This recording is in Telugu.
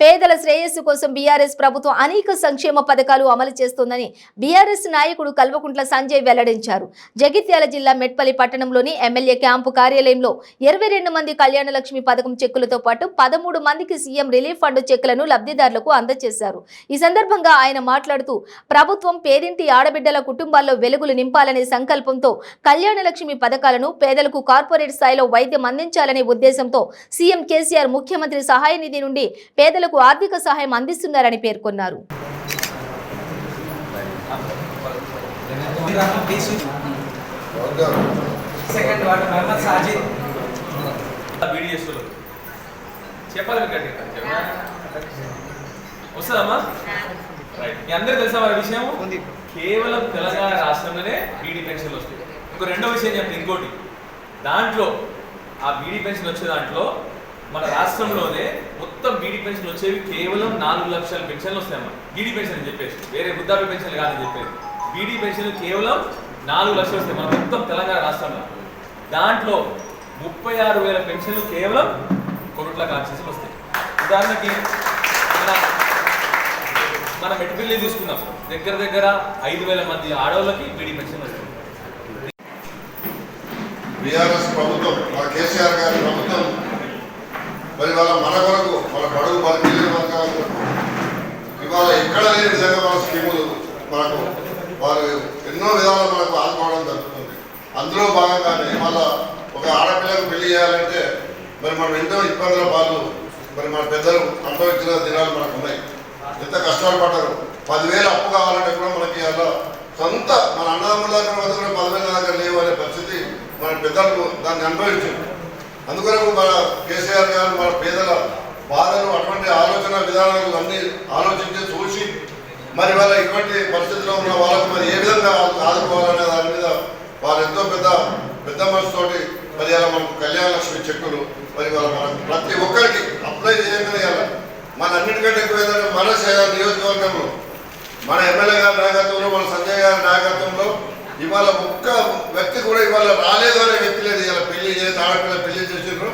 పేదల శ్రేయస్సు కోసం బీఆర్ఎస్ ప్రభుత్వం అనేక సంక్షేమ పథకాలు అమలు చేస్తోందని బీఆర్ఎస్ నాయకుడు కల్వకుంట్ల సంజయ్ వెల్లడించారు. జగిత్యాల జిల్లా మెట్పల్లి పట్టణంలోని ఎమ్మెల్యే క్యాంపు కార్యాలయంలో 22 మంది కళ్యాణ లక్ష్మి పథకం చెక్కులతో పాటు 13 మందికి సీఎం రిలీఫ్ ఫండ్ చెక్కులను లబ్ధిదారులకు అందజేశారు. ఈ సందర్భంగా ఆయన మాట్లాడుతూ ప్రభుత్వం పేదింటి ఆడబిడ్డల కుటుంబాల్లో వెలుగులు నింపాలనే సంకల్పంతో కళ్యాణ లక్ష్మి పథకాలను పేదలకు కార్పొరేట్ స్థాయిలో వైద్యం అందించాలనే ఉద్దేశంతో సీఎం కేసీఆర్ ముఖ్యమంత్రి సహాయ నిధి నుండి పేదలకు ఆర్థిక సహాయం అందిస్తున్నారని పేర్కొన్నారు. కేవలం తెలంగాణ రాష్ట్రంలోనే బీడీ పెన్షన్లు వస్తాయి. ఇంకో రెండో విషయం చెప్తే ఇంకోటి దాంట్లో ఆ బీడీ పెన్షన్ వచ్చే దాంట్లో మన రాష్ట్రంలోనే మొత్తం బీడీ పెన్షన్ వచ్చేవి కేవలం 4 లక్షల పెన్షన్లు వస్తాయమ్మా. బీడీ పెన్షన్ అని చెప్పేసి వేరే వృద్ధాప్య పెన్షన్లు కాదని చెప్పేసి బీడీ పెన్షన్ కేవలం 4 లక్షలు వస్తాయి మన మొత్తం తెలంగాణ రాష్ట్రంలో. దాంట్లో 36,000 పెన్షన్లు కేవలం కొరుట్ల కాన్స్టిట్యూన్సీకి వస్తాయి. ఉదాహరణకి మన మెట్పల్లి తీసుకుందాం, దగ్గర 5,000 మంది ఆడవాళ్ళకి బీడీ పెన్షన్ వస్తుంది. బీఆర్ఎస్ ప్రభుత్వం కేసీఆర్ గారి ప్రభుత్వం మరి వాళ్ళ మన కొరకు మన బడుగు బలిగిన వర్గాలకు ఇవాళ ఎక్కడ లేని విధంగా మన స్కీములు మనకు వారు ఎన్నో విధాలు మనకు ఆదుకోవడం జరుగుతుంది. అందులో భాగంగానే మళ్ళా ఒక ఆడపిల్లకు పెళ్లి చేయాలంటే మరి మనం ఎన్నో ఇబ్బందుల పాలు మరి మన పెద్దలు అనుభవించిన దినాలు మనకు ఉన్నాయి. ఎంత కష్టాలు పడ్డారు. 10,000 అప్పు కావాలంటే కూడా మనకి అలా సొంత మన అన్నదమ్ముల దగ్గర వద్ద కూడా 10,000 దగ్గర లేవు అనే పరిస్థితి మన పెద్దలకు దాన్ని అనుభవించింది. అందుకొరకు మన కేసీఆర్ గారు మన పేదల బాధలు అటువంటి ఆలోచన విధానాలు అన్ని ఆలోచించి చూసి మరి వాళ్ళ ఇటువంటి పరిస్థితిలో ఉన్న వాళ్ళకు మరి ఏ విధంగా ఆదుకోవాలనే దాని మీద వాళ్ళు ఎంతో పెద్ద మనసుతోటి మరి అలా మనకు కళ్యాణ లక్ష్మి చెక్కులు మరి వాళ్ళ మన ప్రతి ఒక్కరికి అప్లై చేయగానే మన అన్నిటికంటే ఎక్కువ ఏంటంటే మన నియోజకవర్గంలో మన ఎమ్మెల్యే గారి నాయకత్వంలో మన సంజయ్ గారి నాయకత్వంలో ఇవాళ ఒక్క వ్యక్తి కూడా ఇవాళ రాలేదు అనే వ్యక్తి లేదు. ఇలా పెళ్లి చేసి ఆడపిల్ల పెళ్లి చేసిండ్రు